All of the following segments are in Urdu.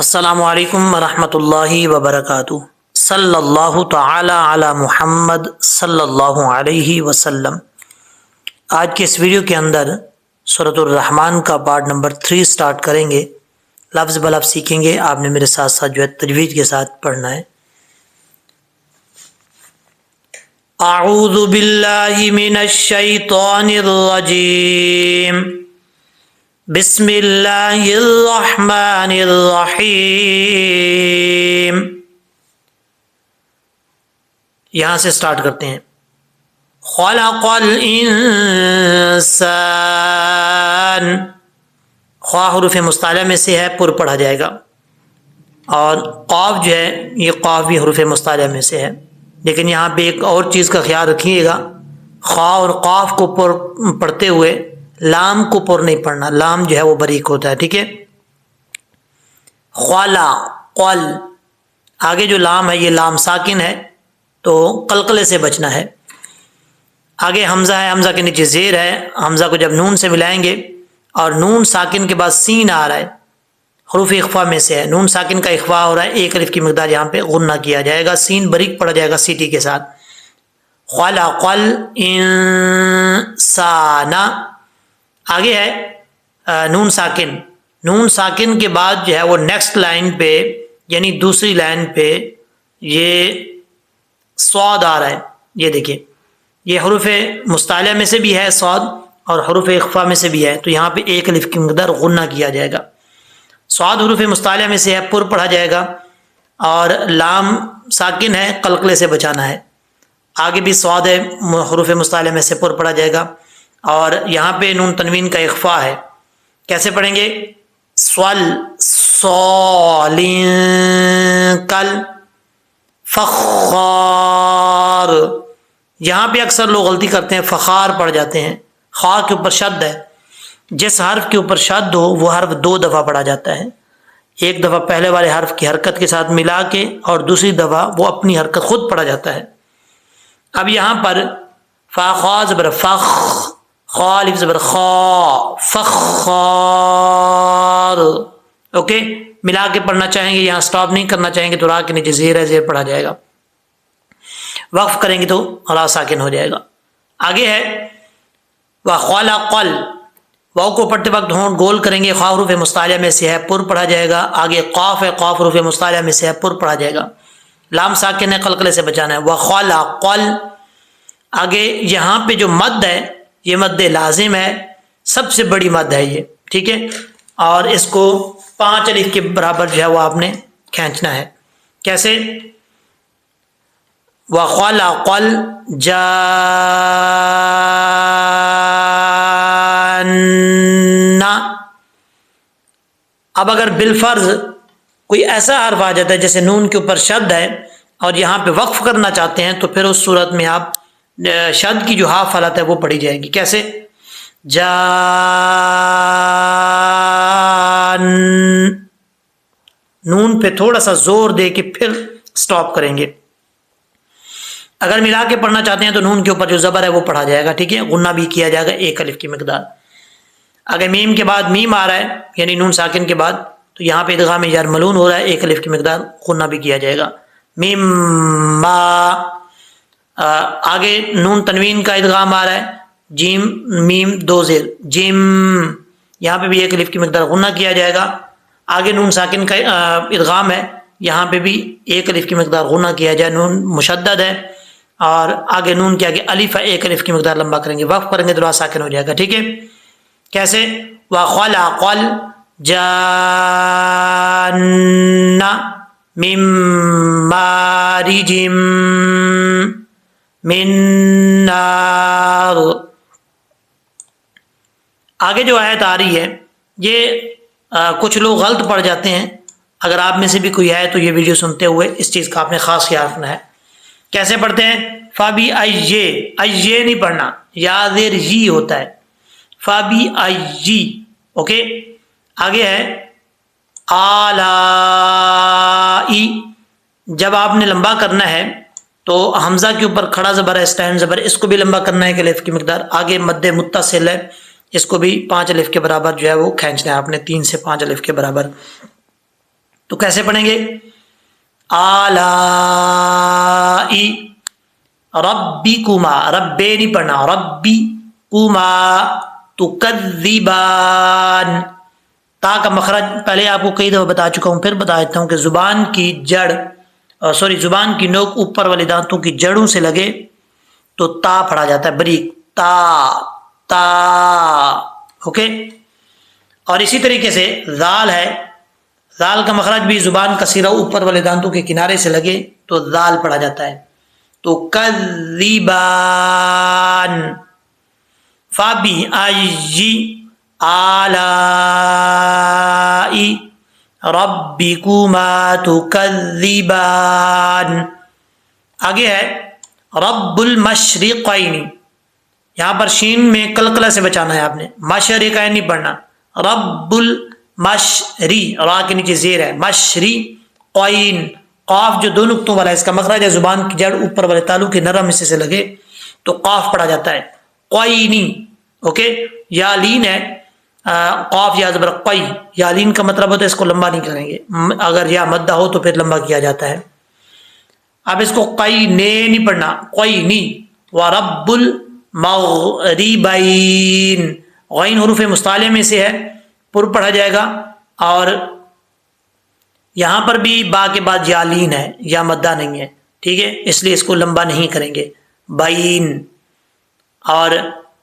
السلام علیکم ورحمۃ اللہ وبرکاتہ۔ صلی اللہ تعالی علی محمد صلی اللہ علیہ وسلم۔ آج کے اس ویڈیو کے اندر سورۃ الرحمن کا پارٹ نمبر 3 سٹارٹ کریں گے۔ لفظ بلفظ سیکھیں گے، آپ نے میرے ساتھ ساتھ جو ہے تجوید کے ساتھ پڑھنا ہے۔ اعوذ باللہ من الشیطان الرجیم، بسم اللہ الرحمن الرحیم۔ یہاں سے سٹارٹ کرتے ہیں۔ خلق الانسان، خواہ حروف مستعلیٰ میں سے ہے، پر پڑھا جائے گا، اور قاف جو ہے یہ قاف بھی حروف مستعلیٰ میں سے ہے، لیکن یہاں پہ ایک اور چیز کا خیال رکھیے گا، خواہ اور قاف کو پر پڑھتے ہوئے لام کو پر نہیں پڑھنا، لام جو ہے وہ باریک ہوتا ہے، ٹھیک ہے۔ خلا قل، آگے جو لام ہے یہ لام ساکن ہے تو قلقلے سے بچنا ہے۔ آگے حمزہ ہے، حمزہ کے نیچے زیر ہے، حمزہ کو جب نون سے ملائیں گے اور نون ساکن کے بعد سین آ رہا ہے، حروف اخفا میں سے ہے، نون ساکن کا اخفا ہو رہا ہے، ایک الف کی مقدار یہاں پہ غنہ کیا جائے گا، سین باریک پڑا جائے گا سیٹی کے ساتھ۔ خلق الانسان، آگے ہے نون ساکن، نون ساکن کے بعد جو ہے وہ نیکسٹ لائن پہ یعنی دوسری لائن پہ یہ صاد آ رہا ہے، یہ دیکھیں، یہ حروف مستعلیٰ میں سے بھی ہے صاد اور حروف اخفا میں سے بھی ہے، تو یہاں پہ ایک الف کی مقدار غنہ کیا جائے گا۔ صاد حروف مستعلیٰ میں سے ہے، پر پڑھا جائے گا، اور لام ساکن ہے، قلقلے سے بچانا ہے۔ آگے بھی صاد ہے، حروف مستعلیٰ میں سے پر پڑھا جائے گا، اور یہاں پہ نون تنوین کا اخفا ہے، کیسے پڑھیں گے؟ کل فخار، یہاں پہ اکثر لوگ غلطی کرتے ہیں، فخار پڑھ جاتے ہیں، خا کے اوپر شد ہے، جس حرف کے اوپر شد ہو وہ حرف 2 دفعہ پڑھا جاتا ہے، ایک دفعہ پہلے والے حرف کی حرکت کے ساتھ ملا کے اور دوسری دفعہ وہ اپنی حرکت خود پڑھا جاتا ہے۔ اب یہاں پر فا خا زبر فخ، خا الف زبر خا، فخار، اوکے، ملا کے پڑھنا چاہیں گے، یہاں سٹاپ نہیں کرنا چاہیں گے تو را کے نیچے زیر ہے، زیر پڑھا جائے گا، وقف کریں گے تو را ساکن ہو جائے گا۔ آگے ہے وَخَلَقَ، واو کو پڑھتے وقت ہونٹ گول کریں گے، خواہ حروف مستعلیٰ میں سے ہے، پر پڑھا جائے گا۔ آگے قاف ہے، قاف حروف مستعلیٰ میں سے ہے، پر پڑھا جائے گا، لام ساکن ہے، قلقلے سے بچانا ہے۔ وَخَلَقَ، آگے یہاں پہ جو مد ہے یہ مد لازم ہے، سب سے بڑی مد ہے یہ، ٹھیک ہے، اور اس کو 5 الف کے برابر جو ہے وہ آپ نے کھینچنا ہے۔ کیسے؟ وَخَلَقَ الْجَانَّ، اب اگر بالفرض کوئی ایسا حرف آ جاتا ہے جیسے نون کے اوپر شد ہے اور یہاں پہ وقف کرنا چاہتے ہیں تو پھر اس صورت میں آپ شد کی جو ہاف حالت ہے وہ پڑھی جائے گی، کیسے؟ جان، نون پہ تھوڑا سا زور دے کے پھر سٹاپ کریں گے۔ اگر ملا کے پڑھنا چاہتے ہیں تو نون کے اوپر جو زبر ہے وہ پڑھا جائے گا، ٹھیک ہے، غنہ بھی کیا جائے گا، ایک الف کی مقدار۔ اگر میم کے بعد میم آ رہا ہے یعنی نون ساکن کے بعد تو یہاں پہ ادغام جار ملون ہو رہا ہے، ایک الف کی مقدار، غنہ بھی کیا جائے گا۔ میم ما، آگے نون تنوین کا ادغام آ رہا ہے، جیم میم 2 زیر، جیم، یہاں پہ بھی ایک الف کی مقدار غنہ کیا جائے گا۔ آگے نون ساکن کا ادغام ہے، یہاں پہ بھی ایک الف کی مقدار غنہ کیا جائے، نون مشدد ہے، اور آگے نون کے آگے الف ہے، ایک الف کی مقدار لمبا کریں گے، وقف کریں گے تو را ساکن ہو جائے گا، ٹھیک ہے۔ کیسے؟ وَخَلَقَ الْجَانَّ مِن مَارِجٍ مِن نَار، آگے جو آیت آ رہی ہے یہ کچھ لوگ غلط پڑھ جاتے ہیں، اگر آپ میں سے بھی کوئی ہے تو یہ ویڈیو سنتے ہوئے اس چیز کا آپ نے خاص خیال رکھنا ہے۔ کیسے پڑھتے ہیں؟ فابی آئیے، آئیے نہیں پڑھنا، یا زیر جی ہوتا ہے، فابی آئی، اوکے۔ آگے ہے آلائی، جب آپ نے لمبا کرنا ہے تو حمزہ کے اوپر کھڑا زبر ہے، اسٹینڈ زبر، اس کو بھی لمبا کرنا ہے ایک الف کی مقدار۔ آگے مد متصل ہے، اس کو بھی 5 الف کے برابر جو ہے وہ کھینچنا ہے آپ نے، 3 سے 5 الف کے برابر۔ تو کیسے پڑھیں گے؟ آلائی ربکما، ربے نہیں پڑھنا، ربی کما تکذبان. تا کا مخرج پہلے آپ کو کئی دفعہ بتا چکا ہوں، پھر بتا دیتا ہوں کہ زبان کی جڑ زبان کی نوک اوپر والے دانتوں کی جڑوں سے لگے تو تا پڑھا جاتا ہے، بریک تا تا. اوکے. اور اسی طریقے سے ذال ہے، ذال کا مخرج بھی زبان کا سرا اوپر والے دانتوں کے کنارے سے لگے تو ذال پڑھا جاتا ہے. تو کذبان. فابی آئی آلائی ربکما تکذبان. آگے ہے رب المشرقین، یہاں پر شین میں قلقلہ سے بچانا ہے آپ نے، مشرقین نہیں پڑھنا، رب المشری، را کے نیچے زیر ہے، مشری قین، قاف جو دو نقطوں والا ہے اس کا مخرج ہے زبان کی جڑ اوپر والے تالو کے نرم حصے سے لگے تو قاف پڑھا جاتا ہے، قینی. اوکے. یا لین ہے، قاف یا زبر قی، یا لین کا مطلب ہوتا ہے اس کو لمبا نہیں کریں گے، اگر یا مدہ ہو تو پھر لمبا کیا جاتا ہے. اب اس کو قی نے نہیں پڑھنا، قینی. ورب المغربین، غین حروف مستعلیہ میں سے ہے، پر پڑھا جائے گا. اور یہاں پر بھی با کے بعد یا لین ہے، یا مدہ نہیں ہے، ٹھیک ہے، اس لیے اس کو لمبا نہیں کریں گے، بین. اور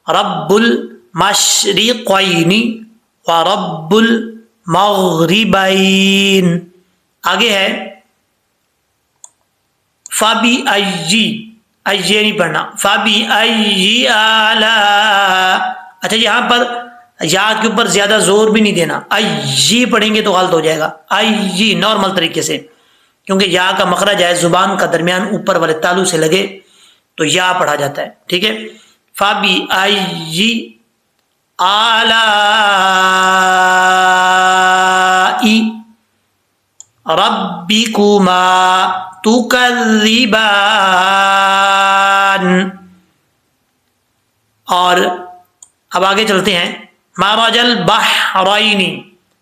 رب المشرقین ورب المغربین. آگے ہے فابی ایجی، ایجی نہیں پڑھنا، فابی ایجی آلا. اچھا یہاں پر یا کے اوپر زیادہ زور بھی نہیں دینا، ایجی پڑھیں گے تو غلط ہو جائے گا، ایجی نارمل طریقے سے، کیونکہ یا کا مخرج ہے زبان کا درمیان اوپر والے تالو سے لگے تو یا پڑھا جاتا ہے، ٹھیک ہے. فابی ایجی آلائی ربکما تکذبان. اور اب آگے چلتے ہیں، مرج البحرین،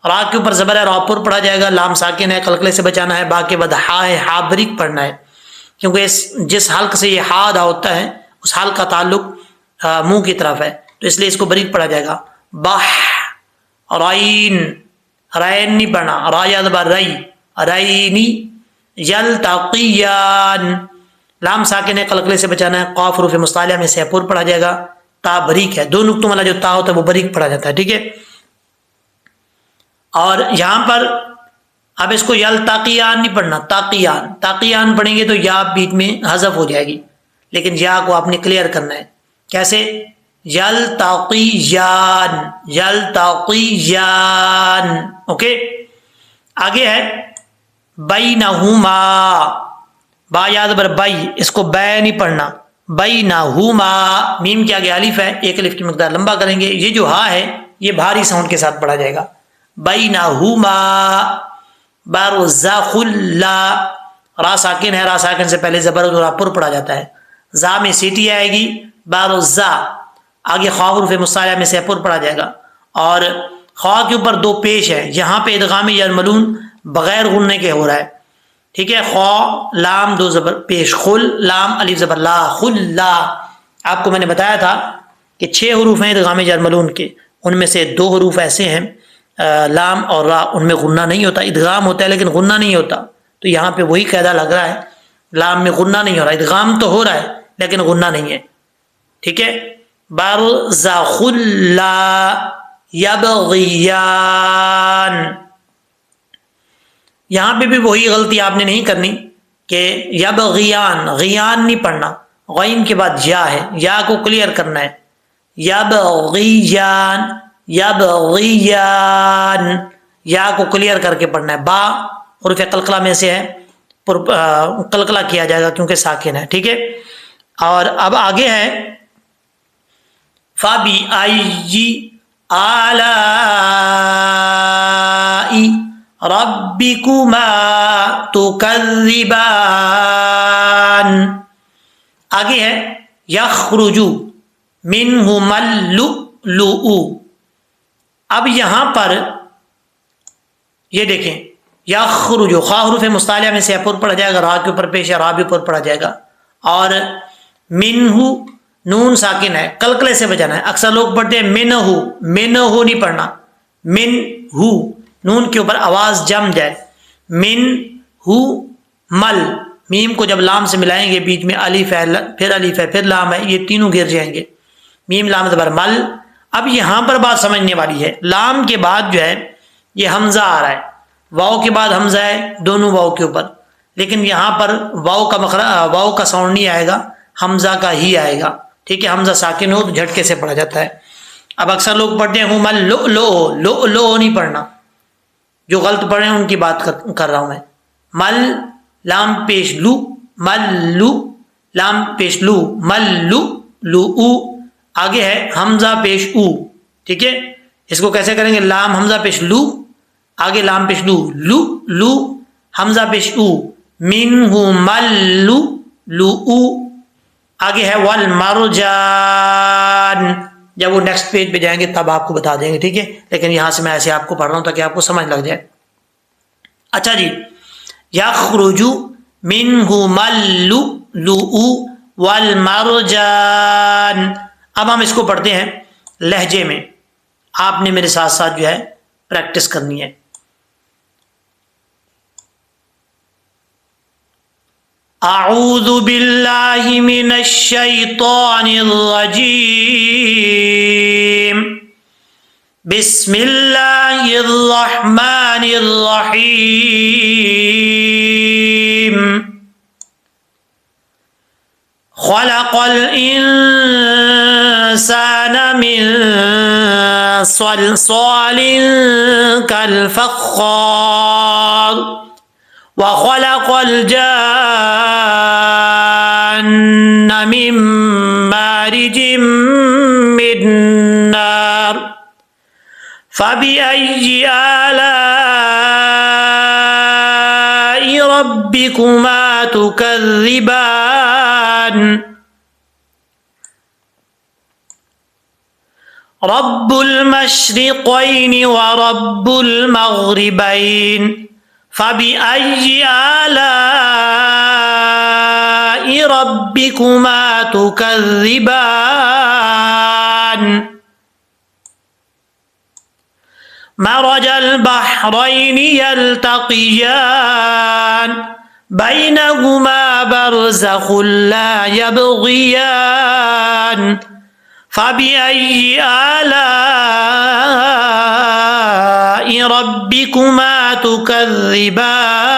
را کے اوپر زبر ہے، را پر پڑھا جائے گا، لام ساکن ہے، قلقلے سے بچانا ہے، با کے بعد ہا ہے، ہا بریک پڑھنا ہے، کیونکہ جس حلق سے یہ ہا ادا ہوتا ہے اس حلق کا تعلق منہ کی طرف ہے، تو اس لیے اس کو بریک پڑھا جائے گا. بح رین، رین نہیں پڑھنا، را یا زبر رئی، رینی. یلتقیان، لام ساکن ہے، قلقلے سے بچانا ہے، قاف حروف مستعلیہ میں سے پر پڑھا جائے گا، تا بریک ہے، دو نقطوں والا جو تا ہوتا ہے وہ بریک پڑھا جاتا ہے، ٹھیک ہے. اور یہاں پر اب اس کو یلتقیان نہیں پڑھنا، تاقیان، تاقیان پڑھیں گے تو یا بیچ میں حذف ہو جائے گی، لیکن یا کو آپ نے کلیئر کرنا ہے. کیسے؟ یلتقیان، یلتقیان. اوکے. آگے ہے بینہما، با یاد بر بائی، اس کو بے نہیں پڑھنا، بینہما، میم کے آگے الف ہے، ایک الف کی مقدار لمبا کریں گے، یہ جو ہا ہے یہ بھاری ساؤنڈ کے ساتھ پڑھا جائے گا، بینہما. برزخ اللہ، را ساکن ہے، را ساکن سے پہلے زبر را پر پڑھا جاتا ہے، زا میں سیٹی آئے گی، برزا، آگے خواہ حروف مستعلیہ میں سے پر پڑھا جائے گا. اور خواہ کے اوپر دو پیش ہے، یہاں پہ ادغام یرملون بغیر غننے کے ہو رہا ہے، ٹھیک ہے. خواہ لام دو زبر پیش، خل لام الف زبر لا، خلا. آپ کو میں نے بتایا تھا کہ 6 حروف ہیں ادغام یرملون کے، ان میں سے 2 حروف ایسے ہیں لام اور را، ان میں غنہ نہیں ہوتا، ادغام ہوتا ہے لیکن غنہ نہیں ہوتا. تو یہاں پہ وہی قاعدہ لگ رہا ہے، لام میں غنہ نہیں ہو رہا، ادغام تو ہو رہا ہے لیکن غنہ نہیں ہے، ٹھیک ہے. برزخ اللہ یبغیان، یہاں پہ بھی وہی غلطی آپ نے نہیں کرنی کہ یبغیان، غیان نہیں پڑھنا، غین کے بعد یا ہے، یا کو کلیئر کرنا ہے، یبغیان، یبغیان، یا کو کلیئر کر کے پڑھنا ہے. با حروف قلقلہ میں سے ہے، قلقلہ کیا جائے گا کیونکہ ساکن ہے، ٹھیک ہے. اور اب آگے ہے فابی آئی آلائی ربکما تکذبان. آگے ہے یخرج منہما اللؤلؤ. اب یہاں پر یہ دیکھیں، یخرج خا حروف مستعلیہ میں سے پر پڑھا جائے گا، را کے اوپر پیش ہے، را بھی پر پڑھا جائے گا. اور منہ نون ساکن ہے، قلقلے سے بجانا ہے. اکثر لوگ پڑھتے ہیں منہ، منہ نہیں پڑھنا، من ہو نون کے اوپر آواز جم جائے. من ہو مل، میم کو جب لام سے ملائیں گے بیچ میں الف ہے، پھر الف ہے، پھر لام ہے، یہ تینوں گر جائیں گے. میم لام زبر مل. اب یہاں پر بات سمجھنے والی ہے، لام کے بعد جو ہے یہ حمزہ آ رہا ہے، واؤ کے بعد حمزہ ہے دونوں واؤ کے اوپر، لیکن یہاں پر واؤ کا واؤ کا ساؤنڈ نہیں آئے گا، حمزہ کا ہی آئے گا. ٹھیک ہے، حمزہ ساکن ہو تو جھٹکے سے پڑھا جاتا ہے. اب اکثر لوگ پڑھتے ہیں مل لو لو لو نہیں پڑھنا، جو غلط پڑھ رہے ہیں ان کی بات کر رہا ہوں میں. مل لام پیش لو، مل لو لام پیش لو، مل لو لو او. آگے ہے حمزہ پیش او. ٹھیک ہے، اس کو کیسے کریں گے؟ لام حمزہ پیش لو، آگے لام پیش لو، لو لو حمزہ پیش او، منہ مل لو لو او. آگے ہے والمرجان، جب وہ نیکسٹ پیج پہ جائیں گے تب آپ کو بتا دیں گے. ٹھیک ہے، لیکن یہاں سے میں ایسے آپ کو پڑھ رہا ہوں تاکہ آپ کو سمجھ لگ جائے. اچھا جی، یخرج منہ مل لو والمرجان. اب ہم اس کو پڑھتے ہیں لہجے میں، آپ نے میرے ساتھ ساتھ جو ہے پریکٹس کرنی ہے. اعوذ باللہ من الشیطان الرجیم، بسم اللہ الرحمن الرحیم. خلق الانسان من صلصال كالفخار وخلق الجان من مارج من نار فبأي آلاء ربكما تكذبان. رب المشرقين ورب المغربين فبأي آلاء ربكما تكذبان. مرج البحرين يلتقيان بينهما برزخ لا يبغيان فبأي آلاء ربكما تكذبان.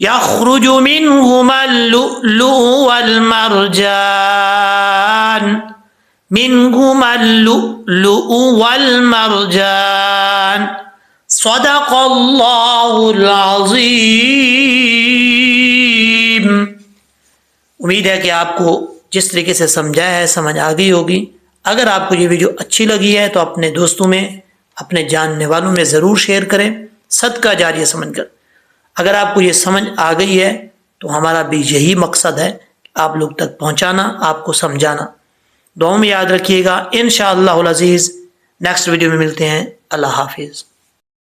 يخرج منهما اللؤلؤ والمرجان، منهما اللؤلؤ والمرجان. صدق اللہ العظیم. امید ہے کہ آپ کو جس طریقے سے سمجھایا ہے سمجھ آ گئی ہوگی. اگر آپ کو یہ ویڈیو اچھی لگی ہے تو اپنے دوستوں میں، اپنے جاننے والوں میں ضرور شیئر کریں، صدقہ جاریہ سمجھ کر. اگر آپ کو یہ سمجھ آ گئی ہے تو ہمارا بھی یہی مقصد ہے، آپ لوگ تک پہنچانا، آپ کو سمجھانا. دعاؤں میں یاد رکھیے گا. انشاءاللہ العزیز نیکسٹ ویڈیو میں ملتے ہیں. اللہ حافظ.